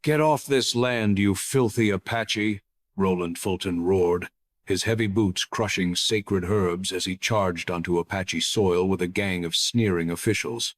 "Get off this land, you filthy Apache!" Roland Fulton roared, his heavy boots crushing sacred herbs as he charged onto Apache soil with a gang of sneering officials.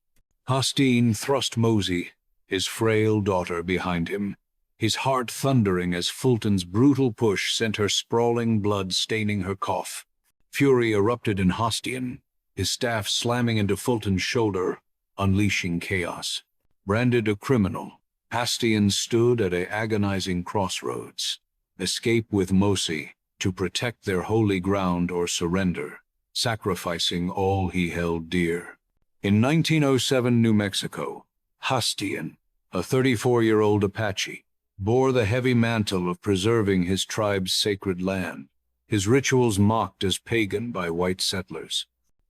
Hastiin thrust Mosi, his frail daughter, behind him, his heart thundering as Fulton's brutal push sent her sprawling, blood staining her cough. Fury erupted in Hastiin, his staff slamming into Fulton's shoulder, unleashing chaos. Branded a criminal, Hastiin stood at an agonizing crossroads. Escape with Mosi, to protect their holy ground, or surrender, sacrificing all he held dear. In 1907 New Mexico, Hastiin, a 34-year-old Apache, bore the heavy mantle of preserving his tribe's sacred land, his rituals mocked as pagan by white settlers.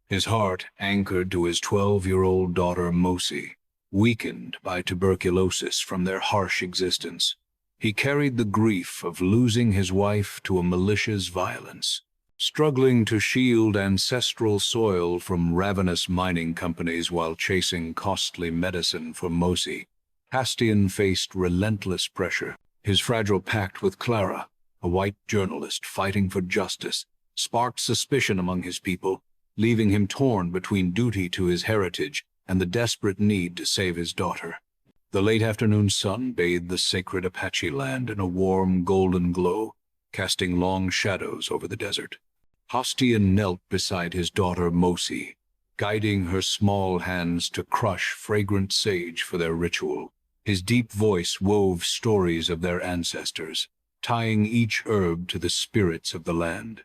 His heart anchored to his 12-year-old daughter Mosi, weakened by tuberculosis from their harsh existence. He carried the grief of losing his wife to a malicious violence, struggling to shield ancestral soil from ravenous mining companies while chasing costly medicine for Mosi. Hastiin faced relentless pressure. His fragile pact with Clara, a white journalist fighting for justice, sparked suspicion among his people, leaving him torn between duty to his heritage and the desperate need to save his daughter. The late afternoon sun bathed the sacred Apache land in a warm, golden glow, casting long shadows over the desert. Hastiin knelt beside his daughter Mosi, guiding her small hands to crush fragrant sage for their ritual. His deep voice wove stories of their ancestors, tying each herb to the spirits of the land.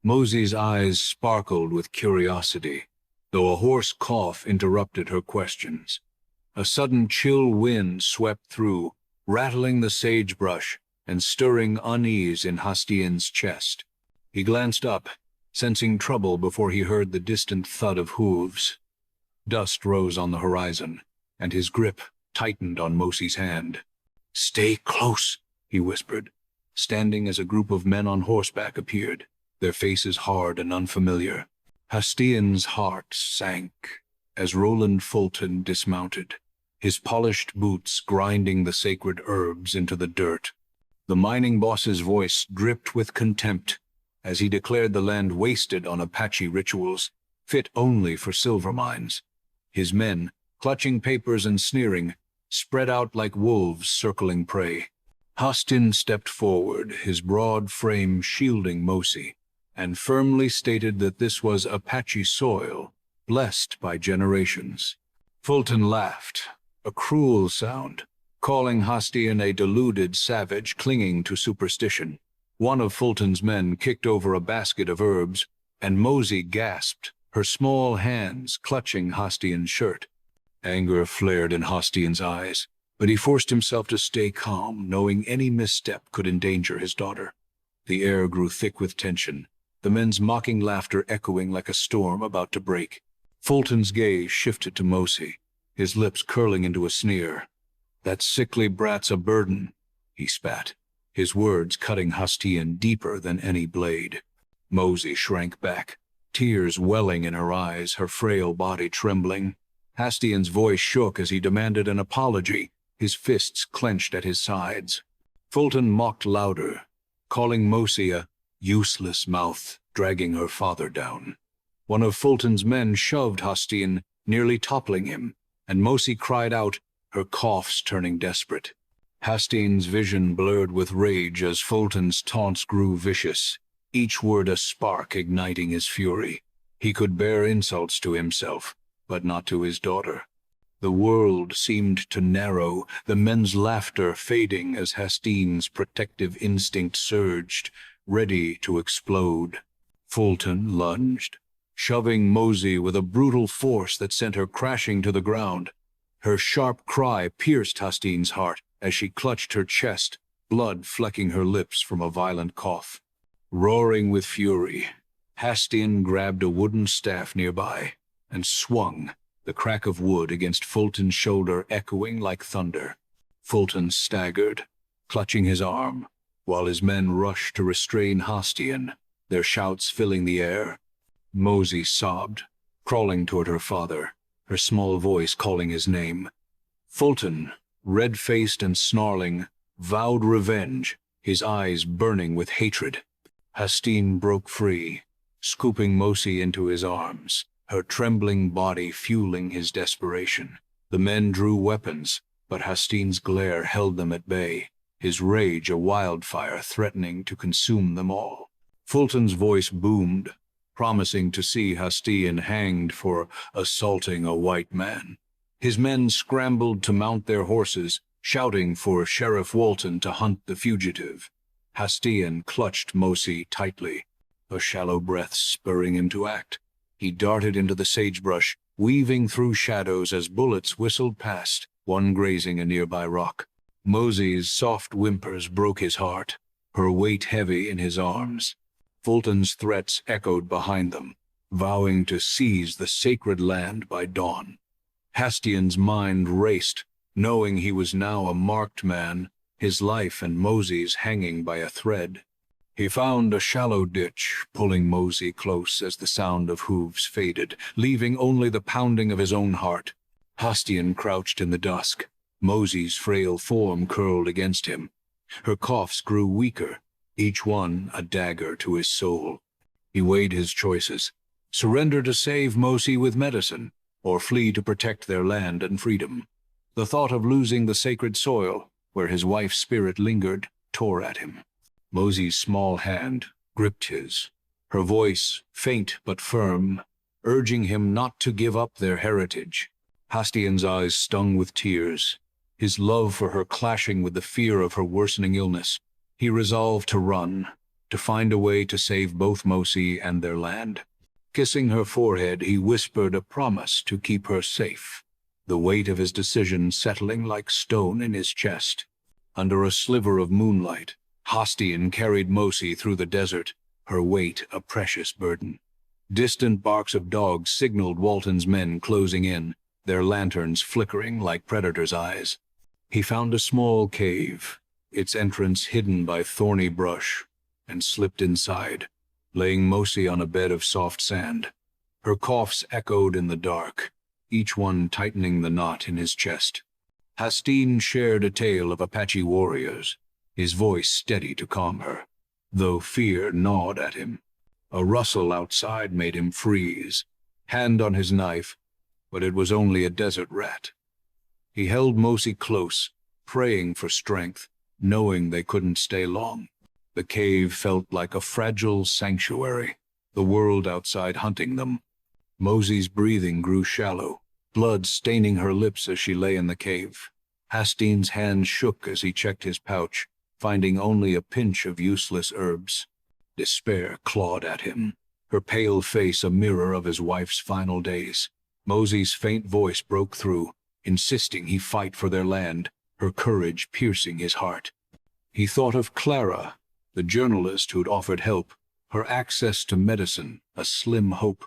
Mosi's eyes sparkled with curiosity, though a hoarse cough interrupted her questions. A sudden chill wind swept through, rattling the sagebrush and stirring unease in Hastiin's chest. He glanced up, sensing trouble before he heard the distant thud of hooves. Dust rose on the horizon, and his grip tightened on Mosi's hand. "Stay close," he whispered, standing as a group of men on horseback appeared, their faces hard and unfamiliar. Hastiin's heart sank as Roland Fulton dismounted, his polished boots grinding the sacred herbs into the dirt. The mining boss's voice dripped with contempt as he declared the land wasted on Apache rituals, fit only for silver mines. His men, clutching papers and sneering, spread out like wolves circling prey. Hastiin stepped forward, his broad frame shielding Mosi, and firmly stated that this was Apache soil, blessed by generations. Fulton laughed, a cruel sound, calling Hastiin a deluded savage clinging to superstition. One of Fulton's men kicked over a basket of herbs, and Mosi gasped, her small hands clutching Hastiin's shirt. Anger flared in Hastiin's eyes, but he forced himself to stay calm, knowing any misstep could endanger his daughter. The air grew thick with tension, the men's mocking laughter echoing like a storm about to break. Fulton's gaze shifted to Mosi, his lips curling into a sneer. "That sickly brat's a burden," he spat, his words cutting Hastiin deeper than any blade. Mosi shrank back, tears welling in her eyes, her frail body trembling. Hastiin's voice shook as he demanded an apology, his fists clenched at his sides. Fulton mocked louder, calling Mosi a useless mouth, dragging her father down. One of Fulton's men shoved Hastiin, nearly toppling him, and Mosi cried out, her coughs turning desperate. Hastiin's vision blurred with rage as Fulton's taunts grew vicious, each word a spark igniting his fury. He could bear insults to himself, but not to his daughter. The world seemed to narrow, the men's laughter fading as Hastiin's protective instinct surged, ready to explode. Fulton lunged, shoving Mosi with a brutal force that sent her crashing to the ground. Her sharp cry pierced Hastiin's heart as she clutched her chest, blood flecking her lips from a violent cough. Roaring with fury, Hastiin grabbed a wooden staff nearby and swung, the crack of wood against Fulton's shoulder echoing like thunder. Fulton staggered, clutching his arm, while his men rushed to restrain Hastiin, their shouts filling the air. Mosi sobbed, crawling toward her father, her small voice calling his name. Fulton, red-faced and snarling, vowed revenge, his eyes burning with hatred. Hastiin broke free, scooping Mosi into his arms, her trembling body fueling his desperation. The men drew weapons, but Hastien's glare held them at bay, his rage a wildfire threatening to consume them all. Fulton's voice boomed, promising to see Hastiin hanged for assaulting a white man. His men scrambled to mount their horses, shouting for Sheriff Walton to hunt the fugitive. Hastiin clutched Mosi tightly, a shallow breath spurring him to act. He darted into the sagebrush, weaving through shadows as bullets whistled past, one grazing a nearby rock. Mosi's soft whimpers broke his heart, her weight heavy in his arms. Fulton's threats echoed behind them, vowing to seize the sacred land by dawn. Hastien's mind raced, knowing he was now a marked man, his life and Mosi's hanging by a thread. He found a shallow ditch, pulling Mosi close as the sound of hooves faded, leaving only the pounding of his own heart. Hastiin crouched in the dusk, Mosi's frail form curled against him. Her coughs grew weaker, each one a dagger to his soul. He weighed his choices: surrender to save Mosi with medicine, or flee to protect their land and freedom. The thought of losing the sacred soil, where his wife's spirit lingered, tore at him. Mosi's small hand gripped his, her voice faint but firm, urging him not to give up their heritage. Hastien's eyes stung with tears, his love for her clashing with the fear of her worsening illness. He resolved to run, to find a way to save both Mosi and their land. Kissing her forehead, he whispered a promise to keep her safe, the weight of his decision settling like stone in his chest. Under a sliver of moonlight, Hastiin carried Mosi through the desert, her weight a precious burden. Distant barks of dogs signaled Walton's men closing in, their lanterns flickering like predators' eyes. He found a small cave, its entrance hidden by thorny brush, and slipped inside, laying Mosi on a bed of soft sand. Her coughs echoed in the dark, each one tightening the knot in his chest. Hastiin shared a tale of Apache warriors, his voice steady to calm her, though fear gnawed at him. A rustle outside made him freeze, hand on his knife, but it was only a desert rat. He held Mosi close, praying for strength, knowing they couldn't stay long. The cave felt like a fragile sanctuary, the world outside hunting them. Mosi's breathing grew shallow, blood staining her lips as she lay in the cave. Hastien's hand shook as he checked his pouch, finding only a pinch of useless herbs. Despair clawed at him, her pale face a mirror of his wife's final days. Mosi's faint voice broke through, insisting he fight for their land, her courage piercing his heart. He thought of Clara, the journalist who'd offered help, her access to medicine, a slim hope.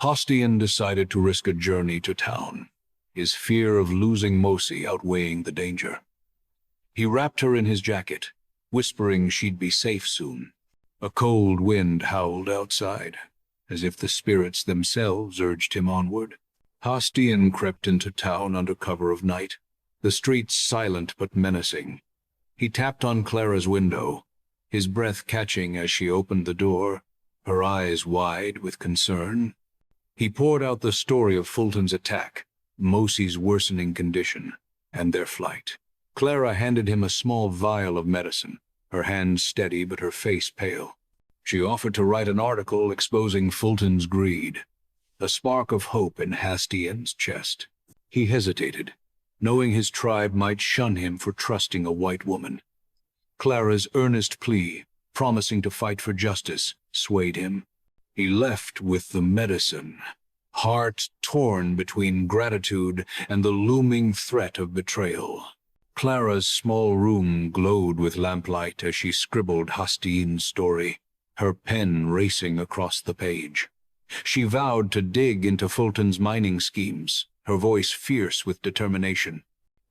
Hastiin decided to risk a journey to town, his fear of losing Mosi outweighing the danger. He wrapped her in his jacket, whispering she'd be safe soon. A cold wind howled outside, as if the spirits themselves urged him onward. Hastiin crept into town under cover of night, the streets silent but menacing. He tapped on Clara's window, his breath catching as she opened the door, her eyes wide with concern. He poured out the story of Fulton's attack, Mosi's worsening condition, and their flight. Clara handed him a small vial of medicine, her hands steady but her face pale. She offered to write an article exposing Fulton's greed, a spark of hope in Hastien's chest. He hesitated, knowing his tribe might shun him for trusting a white woman. Clara's earnest plea, promising to fight for justice, swayed him. He left with the medicine, heart torn between gratitude and the looming threat of betrayal. Clara's small room glowed with lamplight as she scribbled Hastien's story, her pen racing across the page. She vowed to dig into Fulton's mining schemes, her voice fierce with determination.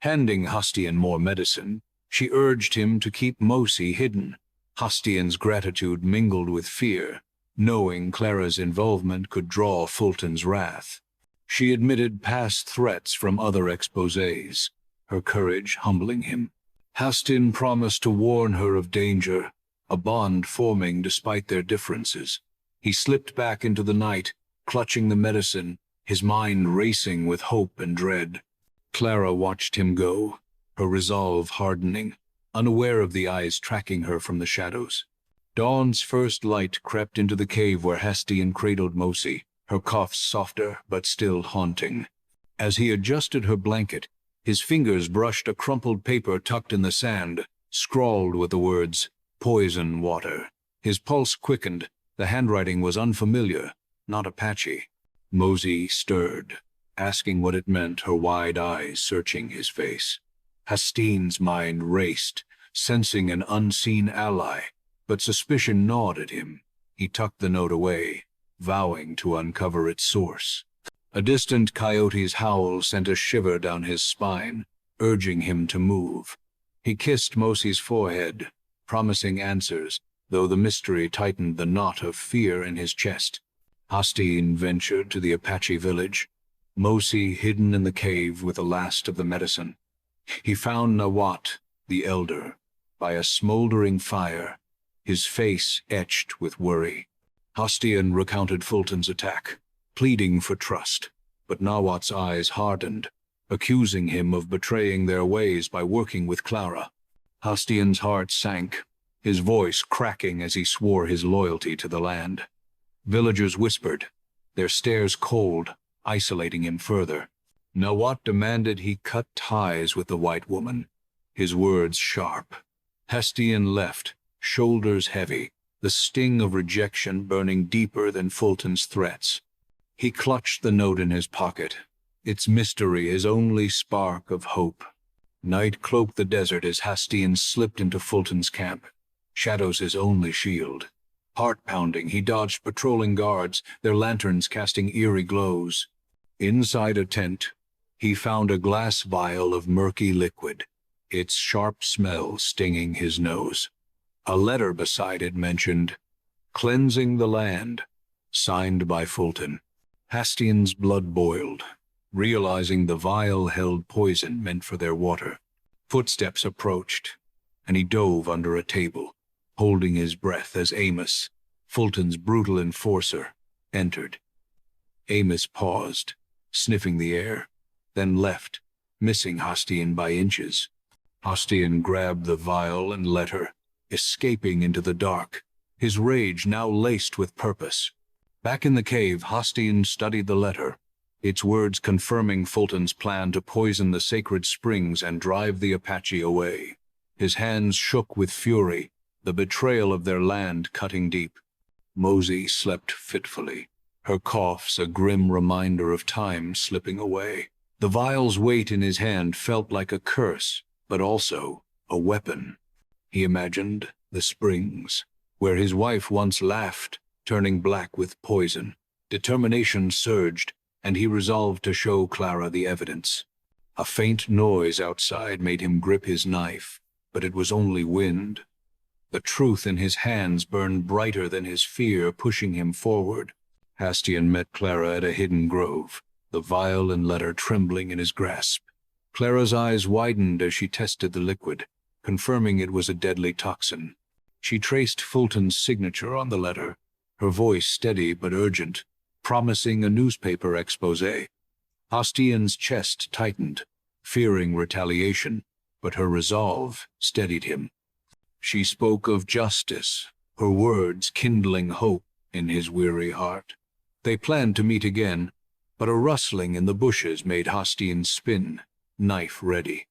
Handing Hastiin more medicine, she urged him to keep Mosi hidden. Hastien's gratitude mingled with fear, knowing Clara's involvement could draw Fulton's wrath. She admitted past threats from other exposés, her courage humbling him. Hastiin promised to warn her of danger, a bond forming despite their differences. He slipped back into the night, clutching the medicine, his mind racing with hope and dread. Clara watched him go, her resolve hardening, unaware of the eyes tracking her from the shadows. Dawn's first light crept into the cave where Hastiin cradled Mosi, her cough softer but still haunting. As he adjusted her blanket, his fingers brushed a crumpled paper tucked in the sand, scrawled with the words, "Poison water." His pulse quickened. The handwriting was unfamiliar, not Apache. Mosi stirred, asking what it meant, her wide eyes searching his face. Hastine's mind raced, sensing an unseen ally, but suspicion gnawed at him. He tucked the note away, vowing to uncover its source. A distant coyote's howl sent a shiver down his spine, urging him to move. He kissed Mosi's forehead, promising answers, though the mystery tightened the knot of fear in his chest. Hastiin ventured to the Apache village, Mosi hidden in the cave with the last of the medicine. He found Nawat, the elder, by a smoldering fire, his face etched with worry. Hastiin recounted Fulton's attack, pleading for trust, but Nawat's eyes hardened, accusing him of betraying their ways by working with Clara. Hastien's heart sank, his voice cracking as he swore his loyalty to the land. Villagers whispered, their stares cold, isolating him further. Nawat demanded he cut ties with the white woman, his words sharp. Hastiin left, shoulders heavy, the sting of rejection burning deeper than Fulton's threats. He clutched the note in his pocket, its mystery his only spark of hope. Night cloaked the desert as Hastiin slipped into Fulton's camp, shadows his only shield. Heart-pounding, he dodged patrolling guards, their lanterns casting eerie glows. Inside a tent, he found a glass vial of murky liquid, its sharp smell stinging his nose. A letter beside it mentioned, "Cleansing the land," signed by Fulton. Hastien's blood boiled, realizing the vial held poison meant for their water. Footsteps approached, and he dove under a table, holding his breath as Amos, Fulton's brutal enforcer, entered. Amos paused, sniffing the air, then left, missing Hastiin by inches. Hastiin grabbed the vial and letter, escaping into the dark, his rage now laced with purpose. Back in the cave, Hastiin studied the letter, its words confirming Fulton's plan to poison the sacred springs and drive the Apache away. His hands shook with fury, the betrayal of their land cutting deep. Mosi slept fitfully, her coughs a grim reminder of time slipping away. The vial's weight in his hand felt like a curse, but also a weapon. He imagined the springs, where his wife once laughed, turning black with poison. Determination surged, and he resolved to show Clara the evidence. A faint noise outside made him grip his knife, but it was only wind. The truth in his hands burned brighter than his fear, pushing him forward. Hastiin met Clara at a hidden grove, the vial and letter trembling in his grasp. Clara's eyes widened as she tested the liquid, confirming it was a deadly toxin. She traced Fulton's signature on the letter, her voice steady but urgent, promising a newspaper expose. Hastien's chest tightened, fearing retaliation, but her resolve steadied him. She spoke of justice, her words kindling hope in his weary heart. They planned to meet again, but a rustling in the bushes made Hastiin spin, knife ready.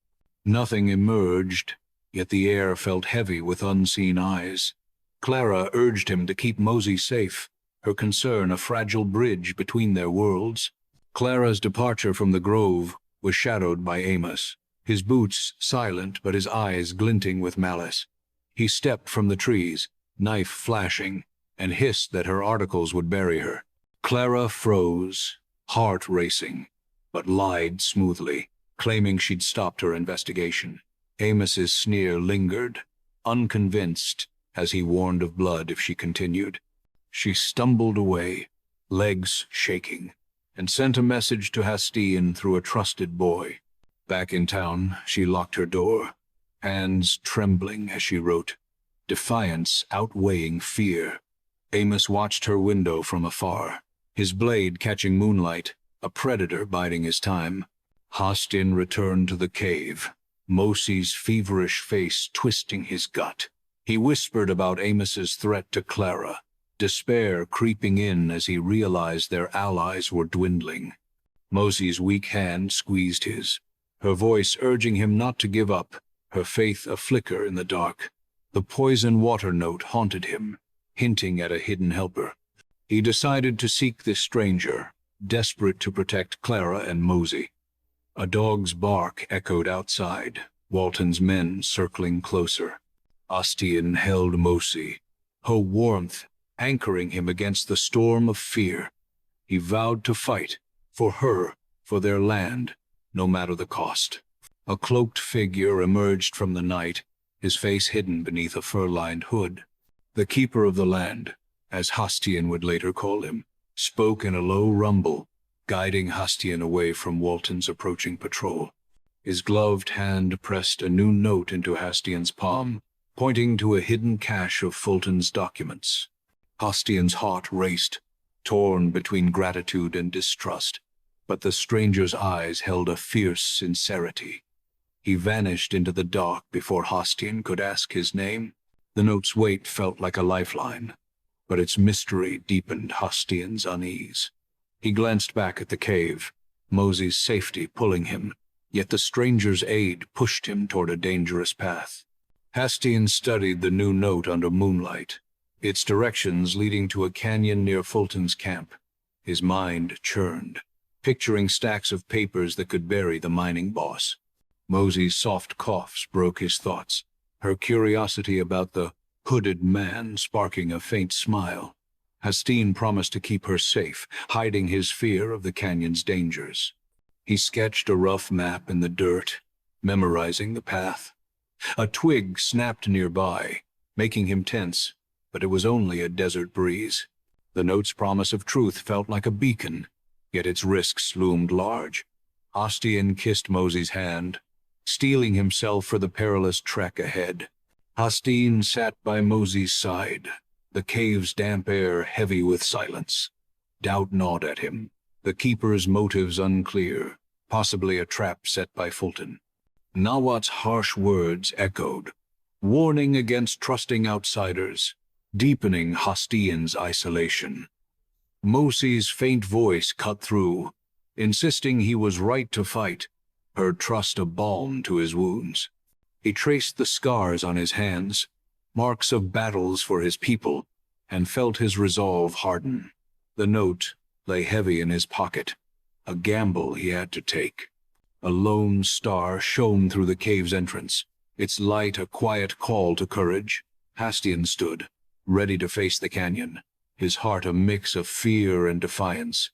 Nothing emerged, yet the air felt heavy with unseen eyes. Clara urged him to keep Mosi safe, her concern a fragile bridge between their worlds. Clara's departure from the grove was shadowed by Amos, his boots silent but his eyes glinting with malice. He stepped from the trees, knife flashing, and hissed that her articles would bury her. Clara froze, heart racing, but lied smoothly, claiming she'd stopped her investigation. Amos's sneer lingered, unconvinced, as he warned of blood if she continued. She stumbled away, legs shaking, and sent a message to Hastiin through a trusted boy. Back in town, she locked her door, hands trembling as she wrote, defiance outweighing fear. Amos watched her window from afar, his blade catching moonlight, a predator biding his time. Hastiin returned to the cave, Mosi's feverish face twisting his gut. He whispered about Amos's threat to Clara, despair creeping in as he realized their allies were dwindling. Mosi's weak hand squeezed his, her voice urging him not to give up, her faith a flicker in the dark. The poison water note haunted him, hinting at a hidden helper. He decided to seek this stranger, desperate to protect Clara and Mosi. A dog's bark echoed outside, Walton's men circling closer. Hastiin held Mosi, her warmth anchoring him against the storm of fear. He vowed to fight, for her, for their land, no matter the cost. A cloaked figure emerged from the night, his face hidden beneath a fur-lined hood. The keeper of the land, as Hastiin would later call him, spoke in a low rumble, guiding Hastiin away from Walton's approaching patrol. His gloved hand pressed a new note into Hastien's palm, pointing to a hidden cache of Fulton's documents. Hastien's heart raced, torn between gratitude and distrust, but the stranger's eyes held a fierce sincerity. He vanished into the dark before Hastiin could ask his name. The note's weight felt like a lifeline, but its mystery deepened Hastien's unease. He glanced back at the cave, Mosi's safety pulling him, yet the stranger's aid pushed him toward a dangerous path. Hastiin studied the new note under moonlight, its directions leading to a canyon near Fulton's camp. His mind churned, picturing stacks of papers that could bury the mining boss. Mosi's soft coughs broke his thoughts, her curiosity about the hooded man sparking a faint smile. Hastiin promised to keep her safe, hiding his fear of the canyon's dangers. He sketched a rough map in the dirt, memorizing the path. A twig snapped nearby, making him tense, but it was only a desert breeze. The note's promise of truth felt like a beacon, yet its risks loomed large. Hastiin kissed Mosi's hand, steeling himself for the perilous trek ahead. Hastiin sat by Mosi's side, the cave's damp air heavy with silence. Doubt gnawed at him, the keeper's motives unclear, possibly a trap set by Fulton. Nawat's harsh words echoed, warning against trusting outsiders, deepening Hastien's isolation. Mosi's faint voice cut through, insisting he was right to fight, her trust a balm to his wounds. He traced the scars on his hands, marks of battles for his people, and felt his resolve harden. The note lay heavy in his pocket, a gamble he had to take. A lone star shone through the cave's entrance, its light a quiet call to courage. Hastiin stood, ready to face the canyon, his heart a mix of fear and defiance.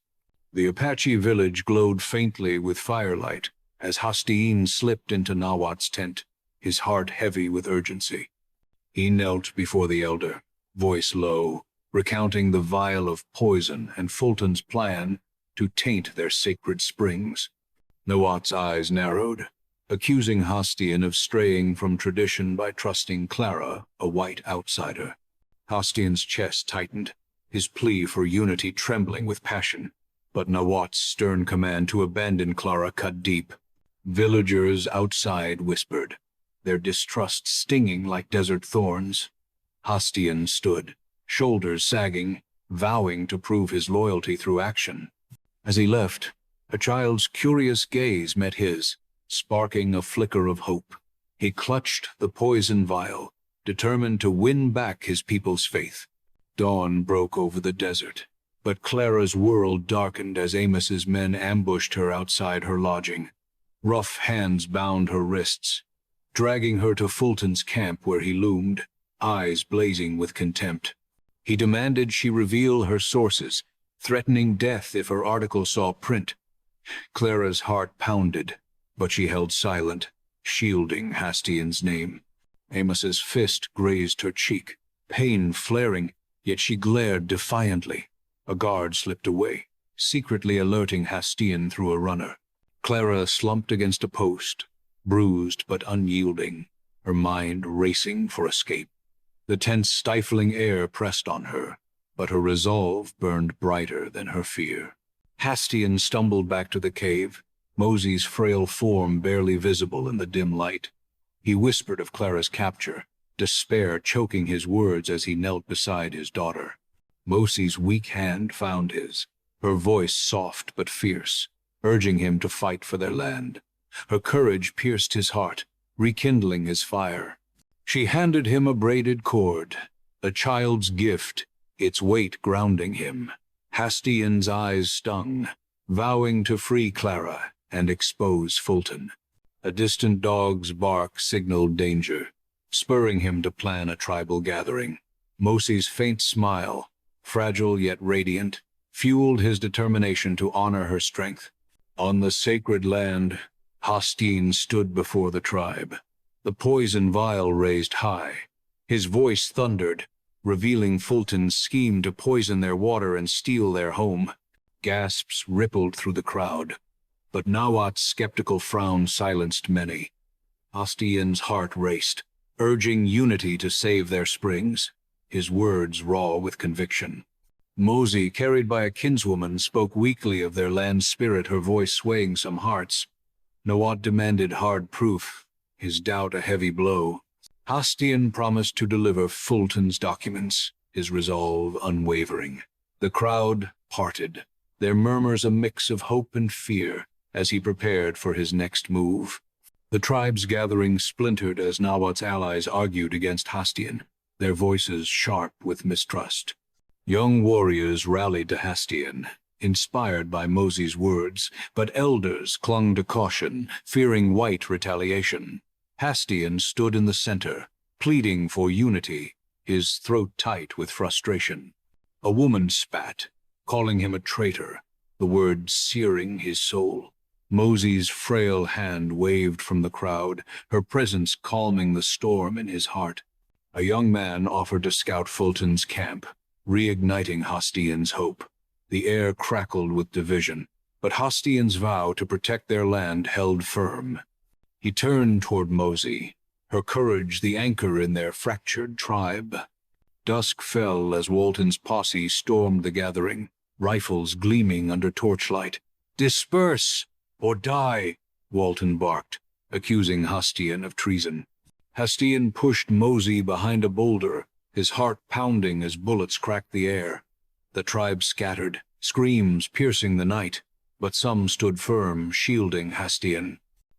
The Apache village glowed faintly with firelight as Hastiin slipped into Nawat's tent, his heart heavy with urgency. He knelt before the elder, voice low, recounting the vial of poison and Fulton's plan to taint their sacred springs. Nawat's eyes narrowed, accusing Hastiin of straying from tradition by trusting Clara, a white outsider. Hastien's chest tightened, his plea for unity trembling with passion, but Nawat's stern command to abandon Clara cut deep. Villagers outside whispered, their distrust stinging like desert thorns. Hastiin stood, shoulders sagging, vowing to prove his loyalty through action. As he left, a child's curious gaze met his, sparking a flicker of hope. He clutched the poison vial, determined to win back his people's faith. Dawn broke over the desert, but Clara's world darkened as Amos's men ambushed her outside her lodging. Rough hands bound her wrists, dragging her to Fulton's camp where he loomed, eyes blazing with contempt. He demanded she reveal her sources, threatening death if her article saw print. Clara's heart pounded, but she held silent, shielding Hastien's name. Amos's fist grazed her cheek, pain flaring, yet she glared defiantly. A guard slipped away, secretly alerting Hastiin through a runner. Clara slumped against a post, bruised but unyielding, her mind racing for escape. The tense, stifling air pressed on her, but her resolve burned brighter than her fear. Hastiin stumbled back to the cave, Mosi's frail form barely visible in the dim light. He whispered of Clara's capture, despair choking his words as he knelt beside his daughter. Mosi's weak hand found his, her voice soft but fierce, urging him to fight for their land. Her courage pierced his heart, rekindling his fire. She handed him a braided cord, a child's gift, its weight grounding him. Hastien's eyes stung, vowing to free Clara and expose Fulton. A distant dog's bark signaled danger, spurring him to plan a tribal gathering. Mosi's faint smile, fragile yet radiant, fueled his determination to honor her strength. On the sacred land, Hastiin stood before the tribe, the poison vial raised high. His voice thundered, revealing Fulton's scheme to poison their water and steal their home. Gasps rippled through the crowd, but Nawat's skeptical frown silenced many. Hastien's heart raced, urging unity to save their springs, his words raw with conviction. Mosi, carried by a kinswoman, spoke weakly of their land's spirit, her voice swaying some hearts. Nawat demanded hard proof, his doubt a heavy blow. Hastiin promised to deliver Fulton's documents, his resolve unwavering. The crowd parted, their murmurs a mix of hope and fear as he prepared for his next move. The tribe's gathering splintered as Nawat's allies argued against Hastiin, their voices sharp with mistrust. Young warriors rallied to Hastiin, inspired by Mosi's words, but elders clung to caution, fearing white retaliation. Hastiin stood in the center, pleading for unity, his throat tight with frustration. A woman spat, calling him a traitor, the word searing his soul. Mosi's frail hand waved from the crowd, her presence calming the storm in his heart. A young man offered to scout Fulton's camp, reigniting Hastien's hope. The air crackled with division, but Hastien's vow to protect their land held firm. He turned toward Mosi, her courage the anchor in their fractured tribe. Dusk fell as Walton's posse stormed the gathering, rifles gleaming under torchlight. "Disperse or die," Walton barked, accusing Hastiin of treason. Hastiin pushed Mosi behind a boulder, his heart pounding as bullets cracked the air. The tribe scattered, screams piercing the night, but some stood firm, shielding Hastiin.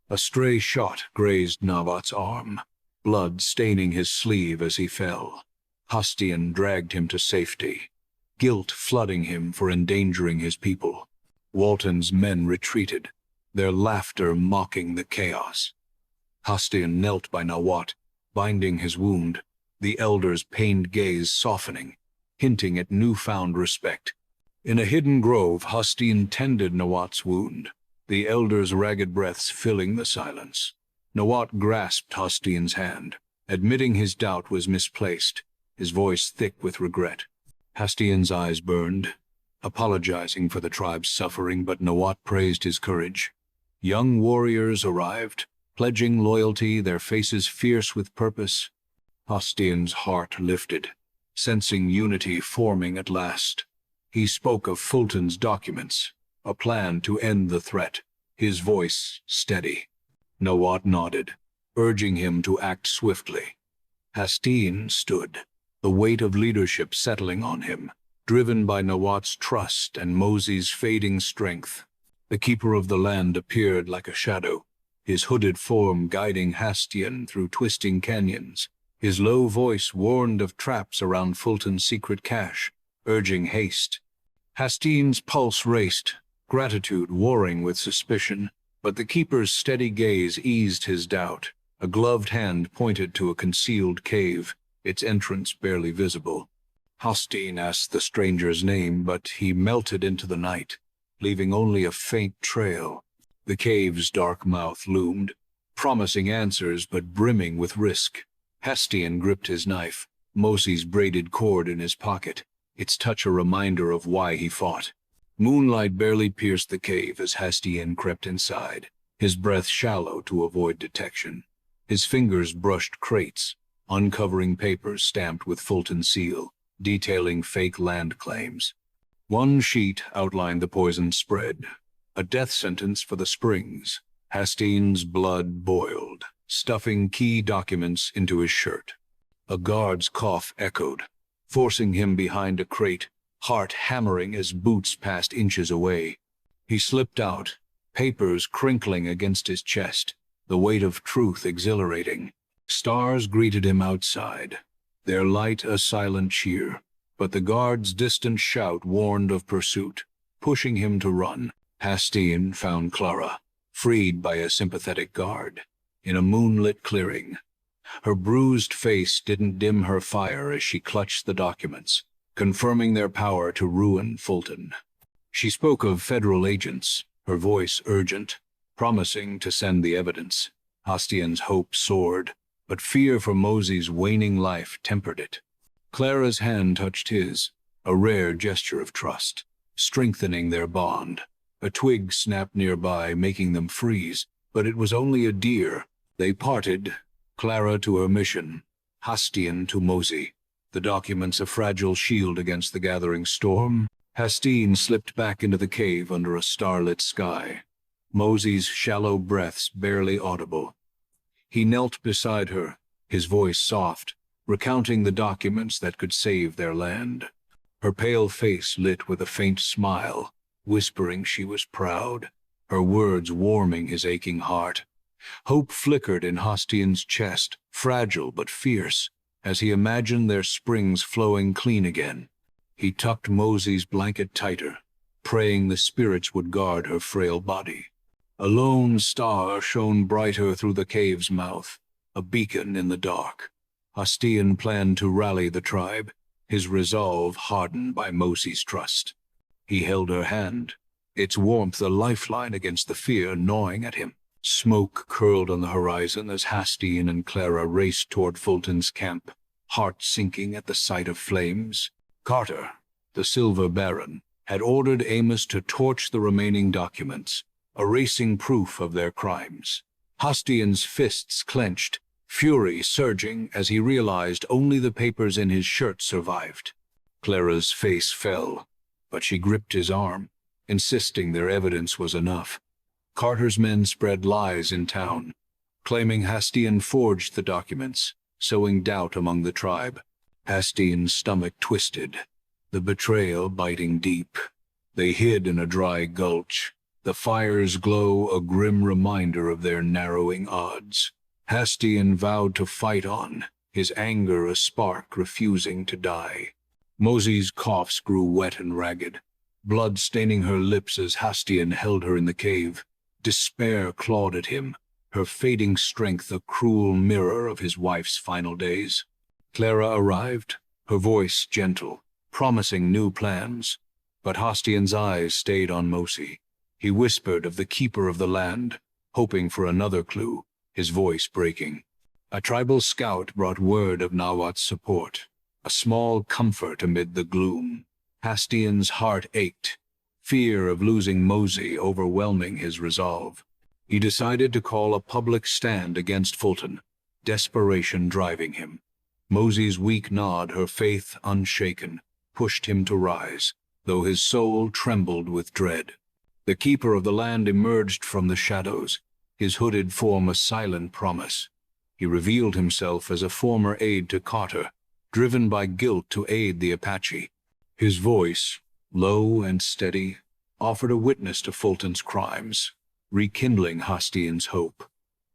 A stray shot grazed Nawat's arm, blood staining his sleeve as he fell. Hastiin dragged him to safety, guilt flooding him for endangering his people. Walton's men retreated, their laughter mocking the chaos. Hastiin knelt by Nawat, binding his wound, the elder's pained gaze softening, hinting at newfound respect. In a hidden grove, Hastiin tended Nawat's wound, the elder's ragged breaths filling the silence. Nawat grasped Hastien's hand, admitting his doubt was misplaced, his voice thick with regret. Hastien's eyes burned, apologizing for the tribe's suffering, but Nawat praised his courage. Young warriors arrived, pledging loyalty, their faces fierce with purpose. Hastien's heart lifted, sensing unity forming at last. He spoke of Fulton's documents, a plan to end the threat, his voice steady. Nawat nodded, urging him to act swiftly. Hastiin stood, the weight of leadership settling on him, driven by Nawat's trust and Mosi's fading strength. The keeper of the land appeared like a shadow, his hooded form guiding Hastiin through twisting canyons. His low voice warned of traps around Fulton's secret cache, urging haste. Hastien's pulse raced, gratitude warring with suspicion, but the keeper's steady gaze eased his doubt. A gloved hand pointed to a concealed cave, its entrance barely visible. Hastiin asked the stranger's name, but he melted into the night, leaving only a faint trail. The cave's dark mouth loomed, promising answers but brimming with risk. Hastiin gripped his knife, Mosi's braided cord in his pocket, its touch a reminder of why he fought. Moonlight barely pierced the cave as Hastiin crept inside, his breath shallow to avoid detection. His fingers brushed crates, uncovering papers stamped with Fulton's seal, detailing fake land claims. One sheet outlined the poison spread, a death sentence for the Springs. Hastine's blood boiled, stuffing key documents into his shirt. A guard's cough echoed, forcing him behind a crate, heart hammering as boots passed inches away. He slipped out, papers crinkling against his chest, the weight of truth exhilarating. Stars greeted him outside, their light a silent cheer, but the guard's distant shout warned of pursuit, pushing him to run. Hastiin found Clara, freed by a sympathetic guard, in a moonlit clearing. Her bruised face didn't dim her fire as she clutched the documents, confirming their power to ruin Fulton. She spoke of federal agents, her voice urgent, promising to send the evidence. Hastien's hope soared, but fear for Mosi's waning life tempered it. Clara's hand touched his, a rare gesture of trust, strengthening their bond. A twig snapped nearby, making them freeze, but it was only a deer. They parted, Clara to her mission, Hastiin to Mosi, the documents a fragile shield against the gathering storm. Hastiin slipped back into the cave under a starlit sky, Mosi's shallow breaths barely audible. He knelt beside her, his voice soft, recounting the documents that could save their land. Her pale face lit with a faint smile, whispering she was proud, her words warming his aching heart. Hope flickered in Hastien's chest, fragile but fierce, as he imagined their springs flowing clean again. He tucked Mosi's blanket tighter, praying the spirits would guard her frail body. A lone star shone brighter through the cave's mouth, a beacon in the dark. Hastiin planned to rally the tribe, his resolve hardened by Mosi's trust. He held her hand, its warmth a lifeline against the fear gnawing at him. Smoke curled on the horizon as Hastiin and Clara raced toward Fulton's camp, heart sinking at the sight of flames. Carter, the Silver Baron, had ordered Amos to torch the remaining documents, erasing proof of their crimes. Hastien's fists clenched, fury surging as he realized only the papers in his shirt survived. Clara's face fell, but she gripped his arm, insisting their evidence was enough. Carter's men spread lies in town, claiming Hastiin forged the documents, sowing doubt among the tribe. Hastien's stomach twisted, the betrayal biting deep. They hid in a dry gulch, the fire's glow a grim reminder of their narrowing odds. Hastiin vowed to fight on, his anger a spark refusing to die. Mosi's coughs grew wet and ragged, blood staining her lips as Hastiin held her in the cave. Despair clawed at him, her fading strength a cruel mirror of his wife's final days. Clara arrived, her voice gentle, promising new plans, but Hastien's eyes stayed on Mosi. He whispered of the keeper of the land, hoping for another clue, his voice breaking. A tribal scout brought word of Nawat's support, a small comfort amid the gloom. Hastien's heart ached, fear of losing Mosi overwhelming his resolve. He decided to call a public stand against Fulton, desperation driving him. Mosi's weak nod, her faith unshaken, pushed him to rise, though his soul trembled with dread. The keeper of the land emerged from the shadows, his hooded form a silent promise. He revealed himself as a former aide to Carter, driven by guilt to aid the Apache. His voice, low and steady, offered a witness to Fulton's crimes, rekindling Hastien's hope.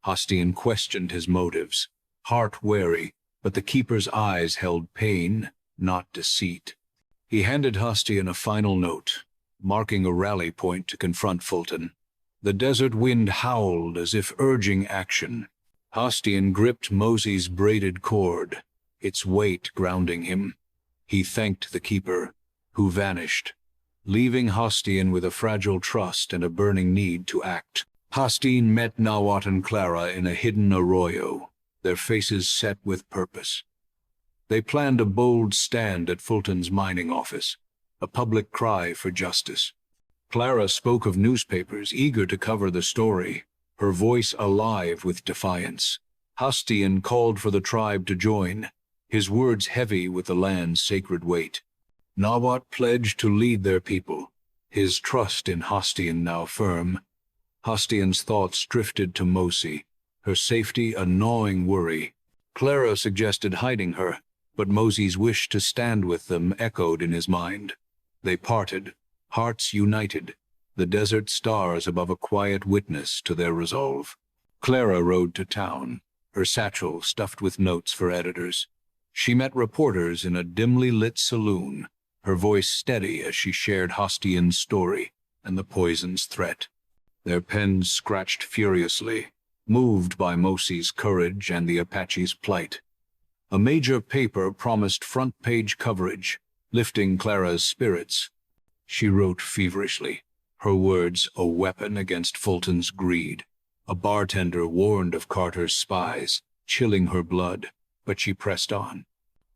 Hastiin questioned his motives, heart wary, but the keeper's eyes held pain, not deceit. He handed Hastiin a final note, marking a rally point to confront Fulton. The desert wind howled as if urging action. Hastiin gripped Mosi's braided cord, its weight grounding him. He thanked the keeper, who vanished, leaving Hastiin with a fragile trust and a burning need to act. Hastiin met Nawat and Clara in a hidden arroyo, their faces set with purpose. They planned a bold stand at Fulton's mining office, a public cry for justice. Clara spoke of newspapers eager to cover the story, her voice alive with defiance. Hastiin called for the tribe to join, his words heavy with the land's sacred weight. Nawat pledged to lead their people, his trust in Hastiin now firm. Hastian's thoughts drifted to Mosi, her safety a gnawing worry. Clara suggested hiding her, but Mosi's wish to stand with them echoed in his mind. They parted, hearts united, the desert stars above a quiet witness to their resolve. Clara rode to town, her satchel stuffed with notes for editors. She met reporters in a dimly lit saloon, her voice steady as she shared Hastian's story and the poison's threat. Their pens scratched furiously, moved by Mosi's courage and the Apache's plight. A major paper promised front-page coverage, lifting Clara's spirits. She wrote feverishly, her words a weapon against Fulton's greed. A bartender warned of Carter's spies, chilling her blood, but she pressed on.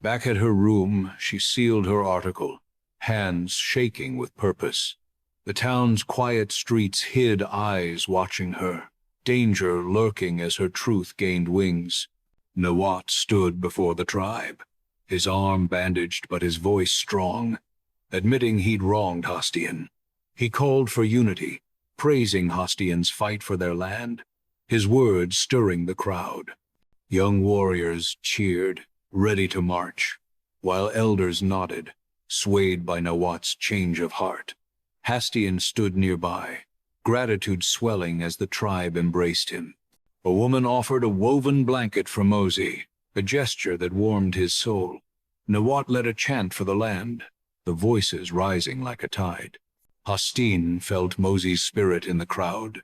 Back at her room, she sealed her article, hands shaking with purpose. The town's quiet streets hid eyes watching her, danger lurking as her truth gained wings. Nawat stood before the tribe, his arm bandaged but his voice strong, admitting he'd wronged Hastiin. He called for unity, praising Hastian's fight for their land, his words stirring the crowd. Young warriors cheered, ready to march, while elders nodded, swayed by Nawat's change of heart. Hastiin stood nearby, gratitude swelling as the tribe embraced him. A woman offered a woven blanket for Mosi, a gesture that warmed his soul. Nawat led a chant for the land, the voices rising like a tide. Hastiin felt Mosi's spirit in the crowd,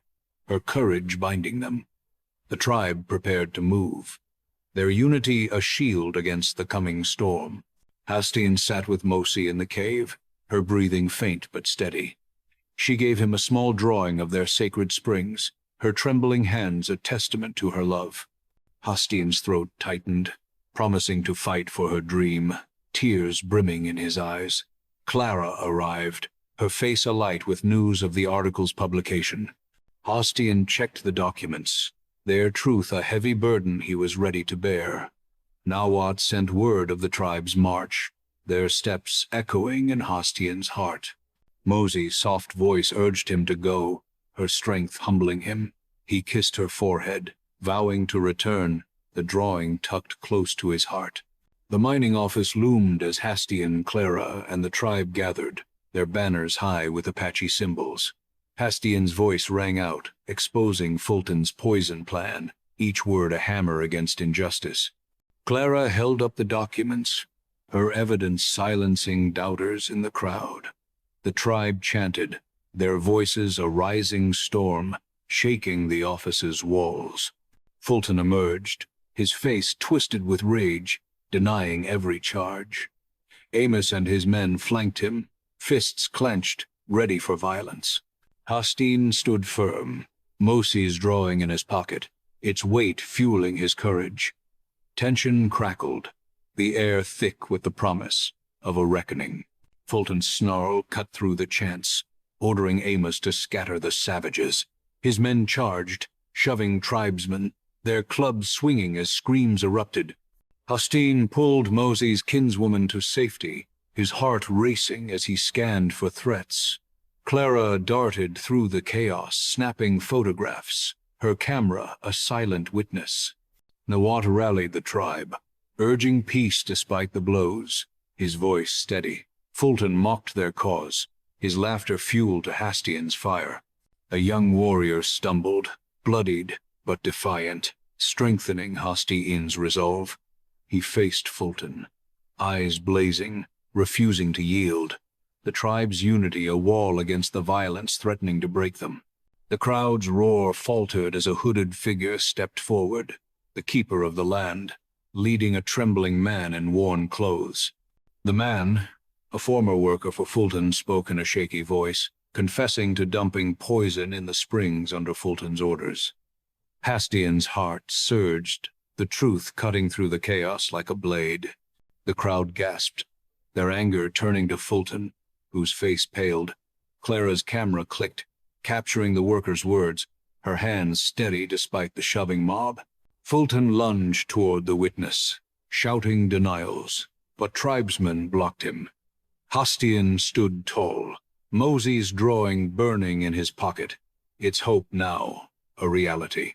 her courage binding them. The tribe prepared to move, their unity a shield against the coming storm. Hastiin sat with Mosi in the cave, her breathing faint but steady. She gave him a small drawing of their sacred springs, her trembling hands a testament to her love. Hastian's throat tightened, promising to fight for her dream, tears brimming in his eyes. Clara arrived, her face alight with news of the article's publication. Hastiin checked the documents, their truth a heavy burden he was ready to bear. Nawat sent word of the tribe's march, their steps echoing in Hastian's heart. Mosi's soft voice urged him to go, her strength humbling him. He kissed her forehead, vowing to return, the drawing tucked close to his heart. The mining office loomed as Hastiin, Clara, and the tribe gathered, their banners high with Apache symbols. Hastian's voice rang out, exposing Fulton's poison plan, each word a hammer against injustice. Clara held up the documents, her evidence silencing doubters in the crowd. The tribe chanted, their voices a rising storm, shaking the office's walls. Fulton emerged, his face twisted with rage, denying every charge. Amos and his men flanked him, fists clenched, ready for violence. Hastiin stood firm, Mosi's drawing in his pocket, its weight fueling his courage. Tension crackled, the air thick with the promise of a reckoning. Fulton's snarl cut through the chants, ordering Amos to scatter the savages. His men charged, shoving tribesmen, their clubs swinging as screams erupted. Hastiin pulled Mosi's kinswoman to safety, his heart racing as he scanned for threats. Clara darted through the chaos, snapping photographs, her camera a silent witness. Nawat rallied the tribe, urging peace despite the blows, his voice steady. Fulton mocked their cause, his laughter fuel to Hastian's fire. A young warrior stumbled, bloodied but defiant, strengthening Hastian's resolve. He faced Fulton, eyes blazing, refusing to yield. The tribe's unity a wall against the violence threatening to break them. The crowd's roar faltered as a hooded figure stepped forward, the keeper of the land, leading a trembling man in worn clothes. The man, a former worker for Fulton, spoke in a shaky voice, confessing to dumping poison in the springs under Fulton's orders. Hastian's heart surged, the truth cutting through the chaos like a blade. The crowd gasped, their anger turning to Fulton, whose face paled. Clara's camera clicked, capturing the worker's words, her hands steady despite the shoving mob. Fulton lunged toward the witness, shouting denials, but tribesmen blocked him. Hastiin stood tall, Mosi's drawing burning in his pocket, its hope now a reality.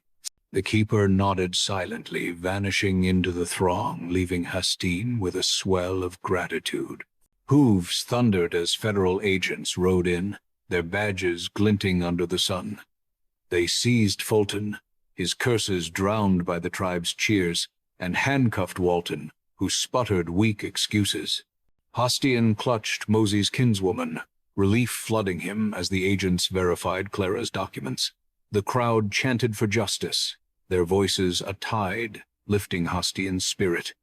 The keeper nodded silently, vanishing into the throng, leaving Hastiin with a swell of gratitude. Hooves thundered as federal agents rode in, their badges glinting under the sun. They seized Fulton, his curses drowned by the tribe's cheers, and handcuffed Walton, who sputtered weak excuses. Hastiin clutched Mosi's kinswoman, relief flooding him as the agents verified Clara's documents. The crowd chanted for justice, their voices a tide, lifting Hastiin's spirit.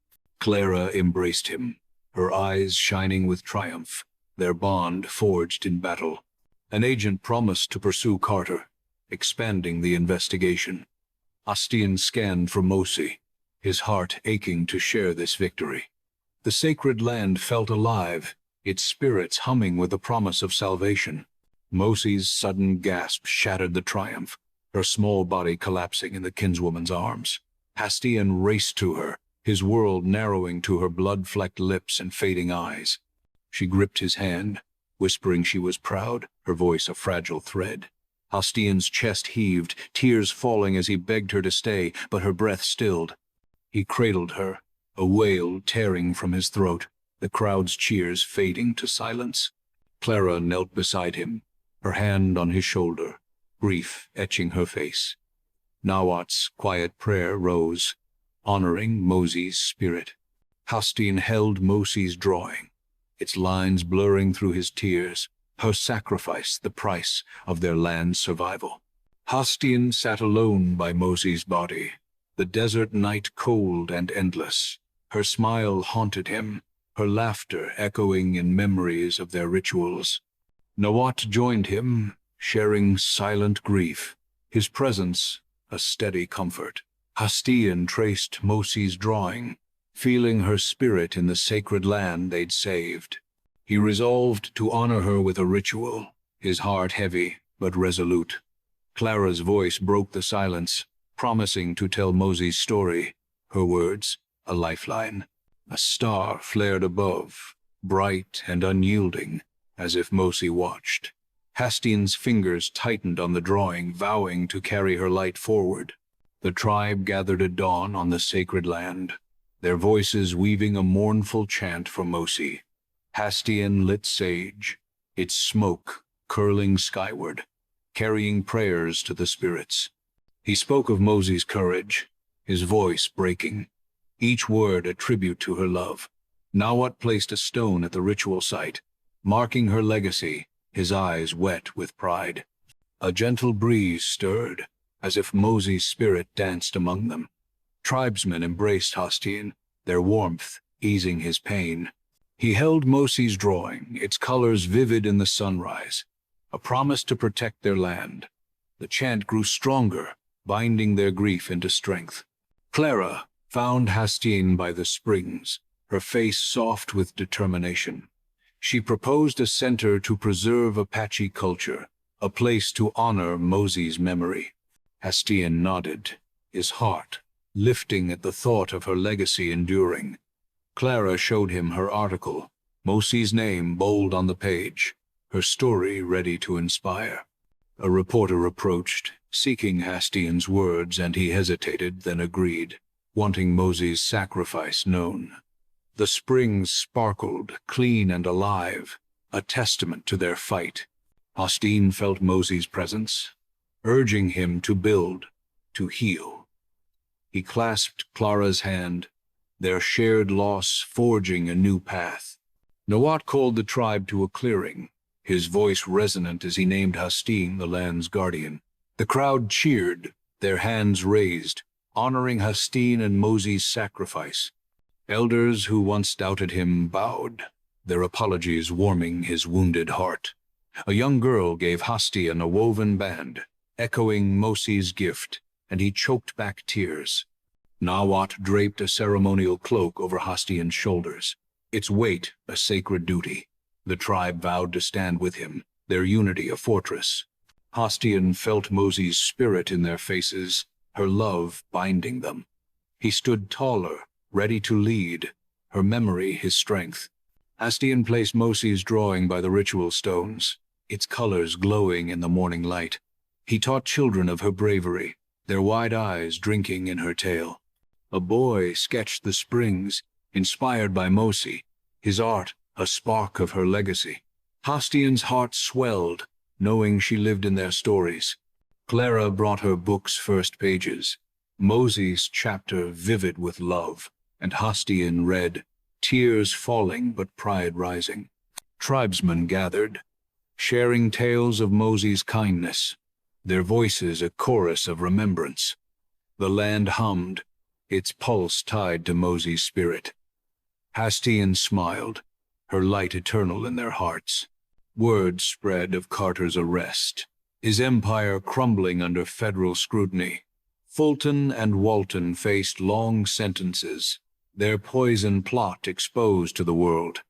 Clara embraced him, her eyes shining with triumph, their bond forged in battle. An agent promised to pursue Carter, expanding the investigation. Hastiin scanned for Mosi, his heart aching to share this victory. The sacred land felt alive, its spirits humming with the promise of salvation. Mosi's sudden gasp shattered the triumph, her small body collapsing in the kinswoman's arms. Hastiin raced to her, his world narrowing to her blood-flecked lips and fading eyes. She gripped his hand, whispering she was proud, her voice a fragile thread. Hastiin's chest heaved, tears falling as he begged her to stay, but her breath stilled. He cradled her, a wail tearing from his throat, the crowd's cheers fading to silence. Clara knelt beside him, her hand on his shoulder, grief etching her face. Nawat's quiet prayer rose, honoring Mosi's spirit. Hastiin held Mosi's drawing, its lines blurring through his tears, her sacrifice the price of their land's survival. Hastiin sat alone by Mosi's body, the desert night cold and endless. Her smile haunted him, her laughter echoing in memories of their rituals. Nawat joined him, sharing silent grief, his presence a steady comfort. Hastiin traced Mosi's drawing, feeling her spirit in the sacred land they'd saved. He resolved to honor her with a ritual, his heart heavy but resolute. Clara's voice broke the silence, promising to tell Mosi's story, her words a lifeline. A star flared above, bright and unyielding, as if Mosi watched. Hastiin's fingers tightened on the drawing, vowing to carry her light forward. The tribe gathered at dawn on the sacred land, their voices weaving a mournful chant for Mosi. Hastiin lit sage, its smoke curling skyward, carrying prayers to the spirits. He spoke of Mosi's courage, his voice breaking, each word a tribute to her love. Nawat placed a stone at the ritual site, marking her legacy, his eyes wet with pride. A gentle breeze stirred, as if Mosi's spirit danced among them. Tribesmen embraced Hastiin, their warmth easing his pain. He held Mosi's drawing, its colors vivid in the sunrise, a promise to protect their land. The chant grew stronger, binding their grief into strength. Clara found Hastiin by the springs, her face soft with determination. She proposed a center to preserve Apache culture, a place to honor Mosi's memory. Hastiin nodded, his heart lifting at the thought of her legacy enduring. Clara showed him her article, Mosi's name bold on the page, her story ready to inspire. A reporter approached, seeking Hastiin's words, and he hesitated, then agreed, wanting Mosi's sacrifice known. The springs sparkled, clean and alive, a testament to their fight. Hastiin felt Mosi's presence, urging him to build, to heal. He clasped Clara's hand, their shared loss forging a new path. Nawat called the tribe to a clearing, his voice resonant as he named Hastiin the land's guardian. The crowd cheered, their hands raised, honoring Hastiin and Mosi's sacrifice. Elders who once doubted him bowed, their apologies warming his wounded heart. A young girl gave Hastiin a woven band, echoing Mosi's gift, and he choked back tears. Nawat draped a ceremonial cloak over Hastiin's shoulders, its weight a sacred duty. The tribe vowed to stand with him, their unity a fortress. Hastiin felt Mosi's spirit in their faces, her love binding them. He stood taller, ready to lead, her memory his strength. Hastiin placed Mosi's drawing by the ritual stones, its colors glowing in the morning light. He taught children of her bravery, their wide eyes drinking in her tale. A boy sketched the springs, inspired by Mosi, his art a spark of her legacy. Hastien's heart swelled, knowing she lived in their stories. Clara brought her book's first pages, Mosi's chapter vivid with love, and Hastiin read, tears falling but pride rising. Tribesmen gathered, sharing tales of Mosi's kindness, their voices a chorus of remembrance. The land hummed, its pulse tied to Mosi's spirit. Hastiin smiled, her light eternal in their hearts. Word spread of Carter's arrest, his empire crumbling under federal scrutiny. Fulton and Walton faced long sentences, their poison plot exposed to the world.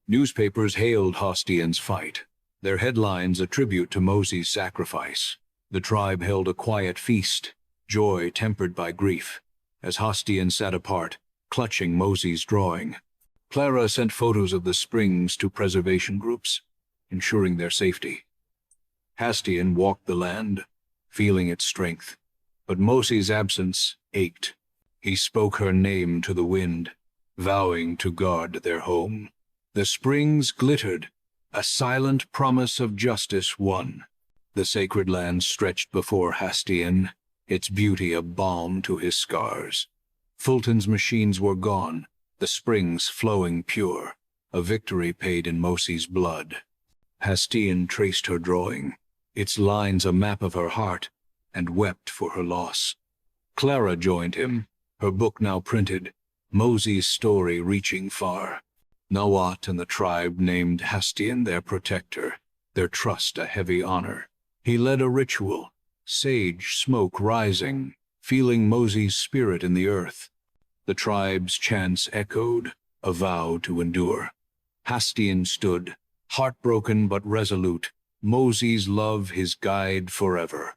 Newspapers hailed Hastien's fight, their headlines a tribute to Mosi's sacrifice. The tribe held a quiet feast, joy tempered by grief, as Hastiin sat apart, clutching Mosi's drawing. Clara sent photos of the springs to preservation groups, ensuring their safety. Hastiin walked the land, feeling its strength, but Mosi's absence ached. He spoke her name to the wind, vowing to guard their home. The springs glittered, a silent promise of justice won. The sacred land stretched before Hastiin, its beauty a balm to his scars. Fulton's machines were gone, the springs flowing pure, a victory paid in Mosi's blood. Hastiin traced her drawing, its lines a map of her heart, and wept for her loss. Clara joined him, her book now printed, Mosi's story reaching far. Nawat and the tribe named Hastiin their protector, their trust a heavy honor. He led a ritual, sage smoke rising, feeling Mosi's spirit in the earth. The tribe's chants echoed, a vow to endure. Hastiin stood, heartbroken but resolute, Mosi's love his guide forever.